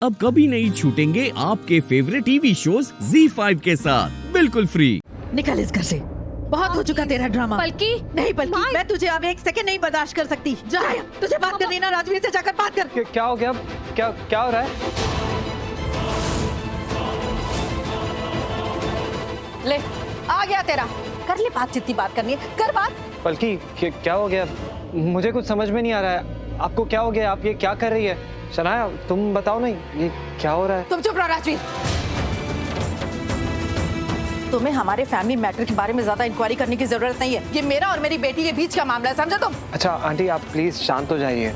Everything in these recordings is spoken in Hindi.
अब कभी नहीं छूटेंगे आपके फेवरेट टीवी शोज ZEE5 के साथ बिल्कुल फ्री। निकल इस घर से। बहुत हो चुका तेरा ड्रामा। पलकी नहीं पलकी, मैं तुझे अब एक सेकंड नहीं बर्दाश्त कर सकती। जा, तुझे बात करनी है ना, राजवीर से जाकर बात कर। क्या हो गया? क्या हो रहा है? ले आ गया तेरा, कर ले बात, जितनी बात करनी है कर बात। पलकी क्या हो गया? मुझे कुछ समझ में नहीं आ रहा है। आपको क्या हो गया? आप ये क्या कर रही है? शनाया तुम बताओ नहीं, ये क्या हो रहा है? तुम चुप रहो राजवीर। तुम्हें हमारे फैमिली मैटर के बारे में ज्यादा इंक्वायरी करने की जरूरत नहीं है। ये मेरा और मेरी बेटी के बीच का मामला है, समझे तुम? अच्छा आंटी, आप प्लीज शांत हो जाइए।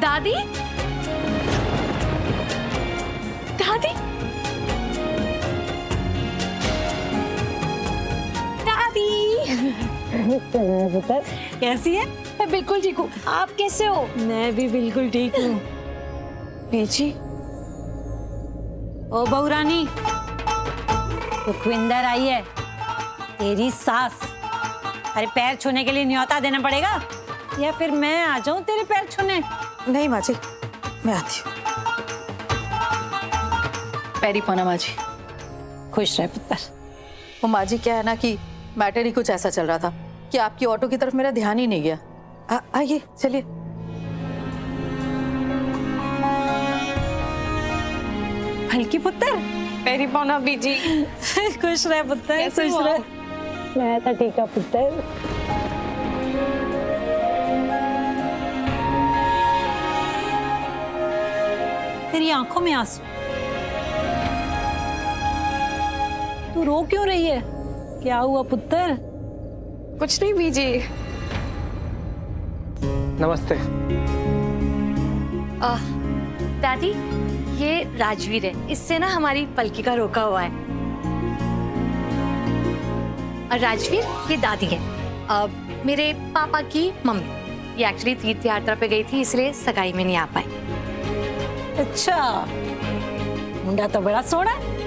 दादी, दादी, दादी। कैसी है? मैं बिल्कुल ठीक हूँ, आप कैसे हो? मैं भी बिल्कुल ठीक हूँ। बेची, ओ बहू रानी, सुखविंदर आई है, तेरी सास। अरे पैर छूने के लिए न्योता देना पड़ेगा या फिर मैं आ जाऊं तेरे पैर छूने? नहीं माँ जी, मैं आती हूँ। पैरी पौना माँ जी। खुश रहे पुत्र। वो माँ जी क्या है ना कि मैटर ही कुछ ऐसा चल रहा था कि आपकी ऑटो की तरफ मेरा ध्यान ही नहीं गया। आइए चलिए। हल्की पुत्र, मेरी पौना बीजी। खुश रहे पुत्र, कैसे खुश हो? रहे। मैं तो ठीक है पुत्र। तेरी आंखों में आंसू, तू रो क्यों रही है? क्या हुआ पुत्र? कुछ नहीं बीजी। नमस्ते। दादी, ये राजवीर है, इससे ना हमारी पलकी का रोका हुआ है। और राजवीर ये दादी है, मेरे पापा की मम्मी। ये एक्चुअली तीर्थ यात्रा पे गई थी, इसलिए सगाई में नहीं आ पाई। अच्छा, मुंडा तो बड़ा सोना है।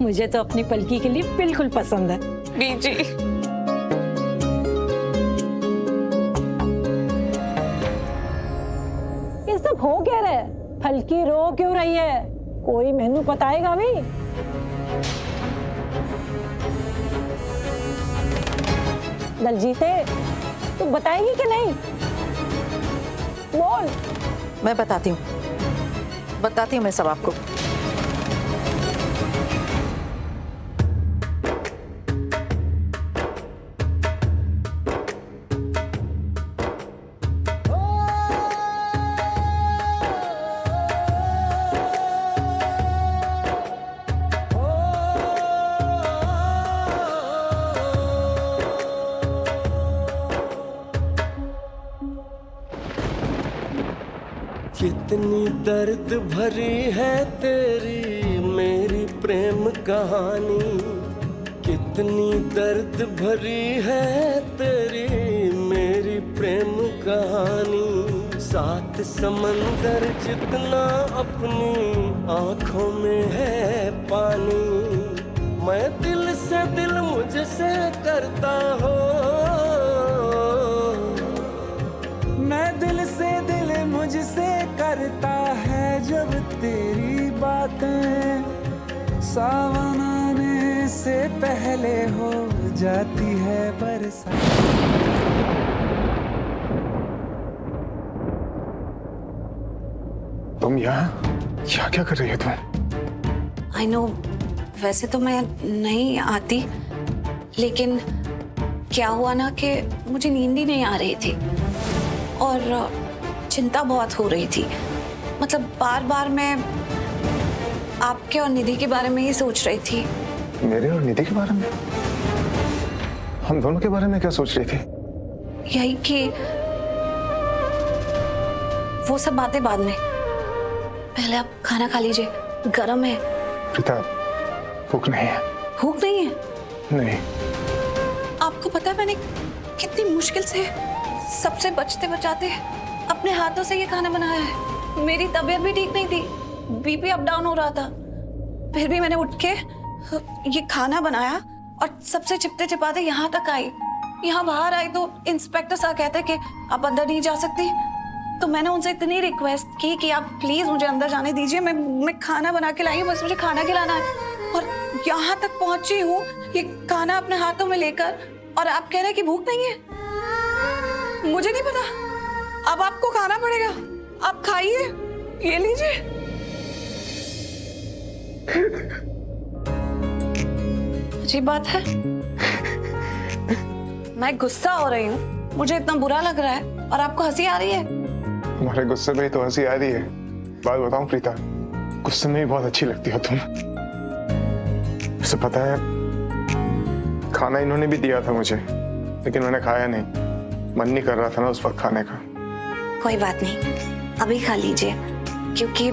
मुझे तो अपनी पलकी के लिए बिल्कुल पसंद है। बीजी, ये सब हो क्या रहा है? पलकी रो क्यों रही है? कोई मेनू बताएगा भी? दलजीते, तू बताएगी कि नहीं? बोल। मैं बताती हूँ मैं सब आपको। कितनी दर्द भरी है तेरी मेरी प्रेम कहानी, कितनी दर्द भरी है तेरी मेरी प्रेम कहानी। सात समंदर जितना अपनी आंखों में है पानी, मैं दिल से दिल मुझसे करता हो, मैं दिल से दिल मुझसे करता है जब तेरी बातें सावन आने से पहले हो जाती है बरसात। तुम यहाँ क्या कर रही है तुम? आई नो, वैसे तो मैं नहीं आती, लेकिन क्या हुआ ना कि मुझे नींद ही नहीं आ रही थी और चिंता बहुत हो रही थी। मतलब बार बार मैं आपके और निधि के बारे में ही सोच रही थी। मेरे और निधि के बारे में? हम दोनों के बारे में क्या सोच रही थी? यही कि वो सब बातें बाद में, पहले आप खाना खा लीजिए, गरम है। प्रीता, भूख नहीं है। भूख नहीं है? नहीं। आपको पता है मैंने कितनी मुश्किल से सबसे बचते बचाते अपने हाथों से ये खाना बनाया है। मेरी तबीयत भी ठीक नहीं थी, बीपी अप डाउन हो रहा था, फिर भी मैंने उठ के ये खाना बनाया और सबसे चिपते चिपाते यहाँ तक आई। यहाँ बाहर आई तो इंस्पेक्टर साहब कहते कि आप अंदर नहीं जा सकती। तो मैंने उनसे इतनी रिक्वेस्ट की कि आप प्लीज मुझे अंदर जाने दीजिए, मैं खाना बना के लाई हूँ, बस मुझे खाना खिलाना है। और यहाँ तक पहुंची हूँ ये खाना अपने हाथों में लेकर, और आप कह रहे हैं कि भूख नहीं है। मुझे नहीं पता, अब आपको खाना पड़ेगा, आप खाइए, ये लीजिए। अजीब बात है, मैं गुस्सा हो रही हूँ, मुझे इतना बुरा लग रहा है और आपको हंसी आ रही है। तुम्हारे गुस्से में तो हंसी आ रही है। बात बताऊं प्रीता, गुस्से में भी बहुत अच्छी लगती हो तुम। उसे पता है खाना इन्होंने भी दिया था मुझे, लेकिन मैंने खाया नहीं, मन नहीं कर रहा था ना उस वक्त खाने का। कोई बात नहीं, अभी खा लीजिए, क्योंकि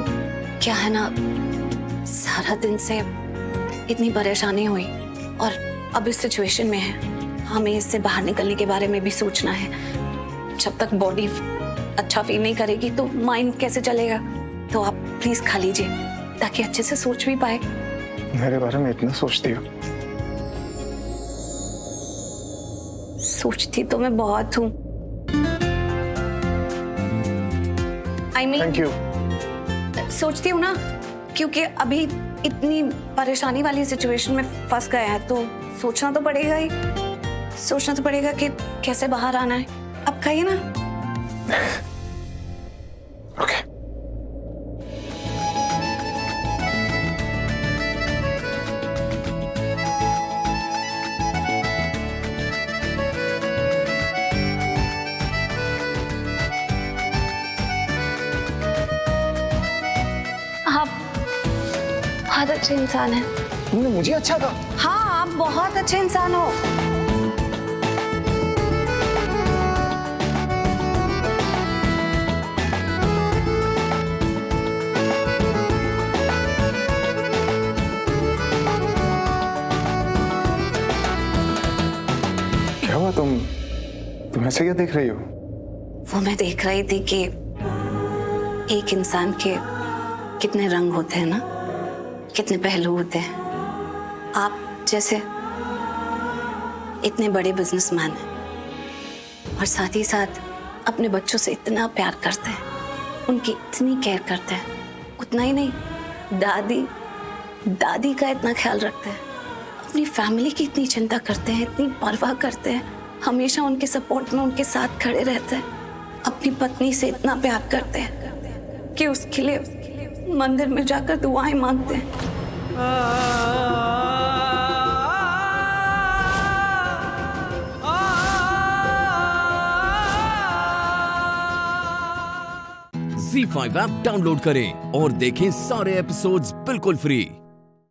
क्या है ना, सारा दिन से इतनी परेशानी हुई और अब इस सिचुएशन में है, हमें इससे बाहर निकलने के बारे में भी सोचना है। जब तक बॉडी अच्छा फील नहीं करेगी तो माइंड कैसे चलेगा। तो आप प्लीज खा लीजिए ताकि अच्छे से सोच भी पाए। मेरे बारे में इतना सोचती हो? सोचती तो मैं बहुत हूँ। I mean, thank you. सोचती हूँ ना, क्योंकि अभी इतनी परेशानी वाली सिचुएशन में फंस गए हैं तो सोचना तो पड़ेगा ही, सोचना तो पड़ेगा कि कैसे बाहर आना है। अब खाइए ना। ओके। आप बहुत अच्छे इंसान हैं। तुमने मुझे अच्छा कहा। हाँ, आप बहुत अच्छे इंसान हो। क्या हुआ, तुम ऐसे क्या देख रही हो? वो मैं देख रही थी कि एक इंसान के कितने रंग होते हैं ना, कितने पहलू होते हैं। आप जैसे इतने बड़े बिजनेसमैन हैं और साथ ही साथ अपने बच्चों से इतना प्यार करते हैं, उनकी इतनी केयर करते हैं। उतना ही नहीं, दादी का इतना ख्याल रखते हैं, अपनी फैमिली की इतनी चिंता करते हैं, इतनी परवाह करते हैं, हमेशा उनके सपोर्ट में उनके साथ खड़े रहते हैं। अपनी पत्नी से इतना प्यार करते हैं कि उसके लिए मंदिर में जाकर दुआएं मांगते हैं। ZEE5 ऐप डाउनलोड करें और देखें सारे एपिसोड्स बिल्कुल फ्री।